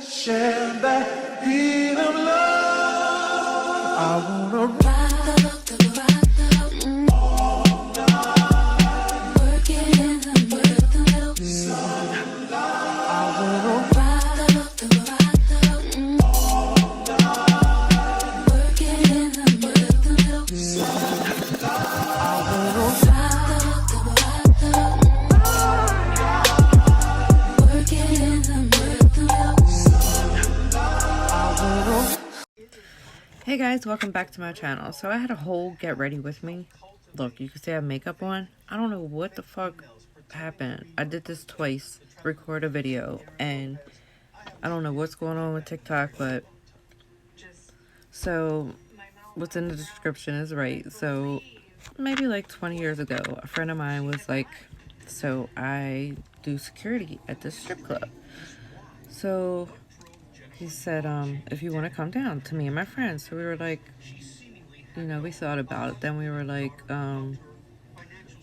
share that beat of love. I wanna ride working in the rhythm. I wanna working in the rhythm. I wanna Hey guys, welcome back to my channel. So I had a whole get ready with me. Look, you can see I have makeup on. I don't know what the fuck happened. I did this twice, record a video, and I don't know what's going on with TikTok, but so what's in the description is right. So maybe like 20 years ago, a friend of mine was like, so I do security at this strip club. So he said, if you want to come down to me and my friends. So we were like, you know, we thought about it. Then we were like, I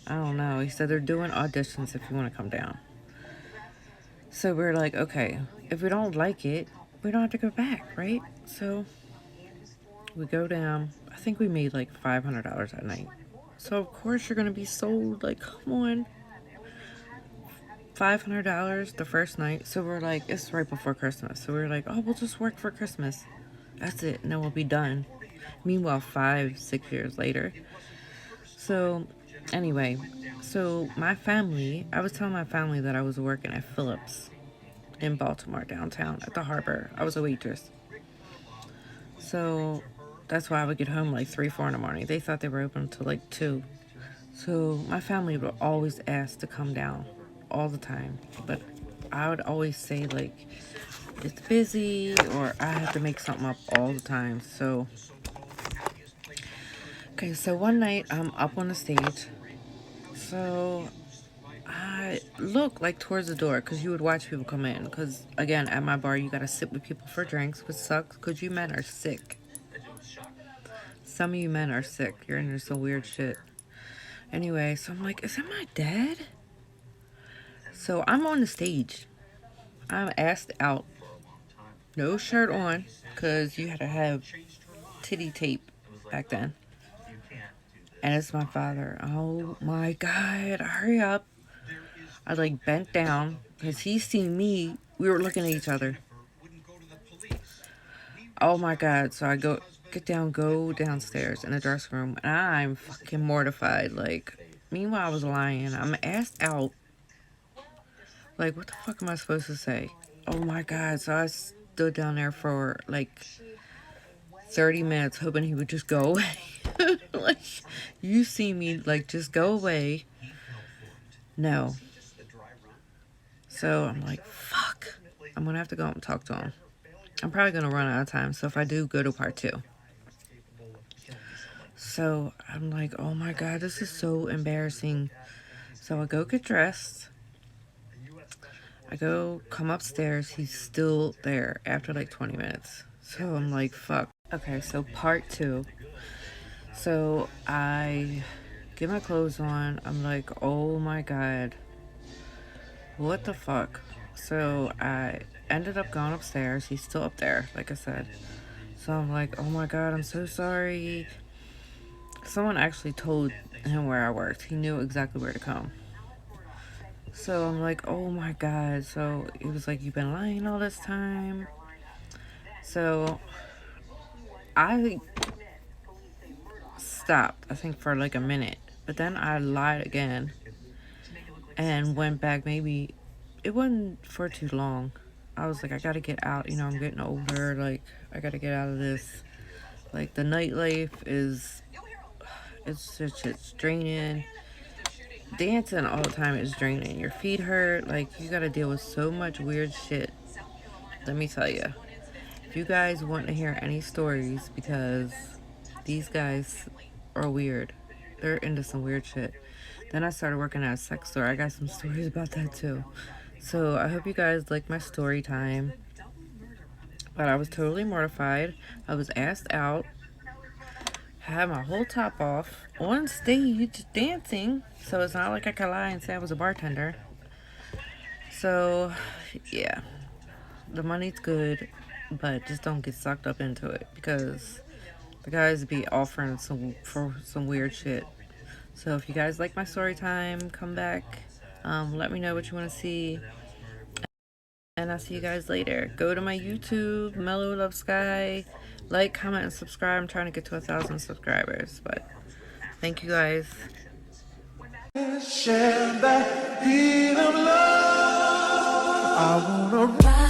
don't know. He said they're doing auditions if you want to come down. So we were like, okay, if we don't like it, we don't have to go back, right? So we go down. I think we made like $500 that night. So of course you're going to be sold. Like, come on. $500 the first night. So we're like, it's right before Christmas. So we were like, oh, we'll just work for Christmas. That's it. And then we'll be done. Meanwhile, 5-6 years later. So anyway, so my family, I was telling my family that I was working at Phillips in Baltimore, downtown at the harbor. I was a waitress. So that's why I would get home like 3-4 in the morning. They thought they were open until like 2. So my family would always ask to come down all the time. But I would always say like, it's busy, or I have to make something up all the time. So okay, so one night I'm up on the stage. So I look like towards the door because you would watch people come in. Because again, at my bar, you gotta sit with people for drinks, which sucks because you men are sick. Some of you men are sick. You're into some weird shit. Anyway, so I'm like, is that my dad? So I'm on the stage. I'm assed out. No shirt on because you had to have titty tape back then. And it's my father. Oh my God, hurry up. I like bent down because he seen me. We were looking at each other. Oh my God. So I go downstairs in the dressing room, and I'm fucking mortified. Like, meanwhile, I was lying. I'm assed out. Like, what the fuck am I supposed to say? Oh my God. So I stood down there for like 30 minutes hoping he would just go away. Like, you see me, like, just go away. No. So I'm like, fuck. I'm gonna have to go and talk to him. I'm probably gonna run out of time, so if I do, go to part 2. So I'm like, oh my God, this is so embarrassing. So I go get dressed. I go come upstairs. He's still there after like 20 minutes. So I'm like, fuck. Okay, so part 2. So I get my clothes on. I'm like, oh my God, what the fuck? So I ended up going upstairs. He's still up there, like I said. So I'm like, oh my God, I'm so sorry. Someone actually told him where I worked. He knew exactly where to come. So I'm like, oh my God. So he was like, you've been lying all this time. So I stopped, I think, for like a minute. But then I lied again and went back. Maybe it wasn't for too long. I was like, I gotta get out. You know, I'm getting older. Like, I gotta get out of this. Like, the nightlife is, it's draining. Dancing all the time is draining. Your feet hurt. Like, you gotta deal with so much weird shit. Let me tell you. If you guys want to hear any stories, because these guys are weird. They're into some weird shit. Then I started working at a sex store. I got some stories about that too. So I hope you guys like my story time. But I was totally mortified. I was asked out. Had my whole top off on stage dancing. So it's not like I could lie and say I was a bartender. So yeah. The money's good, but just don't get sucked up into it because the guys be offering some weird shit. So if you guys like my story time, come back. Let me know what you want to see. And I'll see you guys later. Go to my YouTube, Mellow Love Sky. Like, comment, and subscribe. I'm trying to get to 1,000 subscribers. But thank you guys. Share that heat of love. I wanna ride.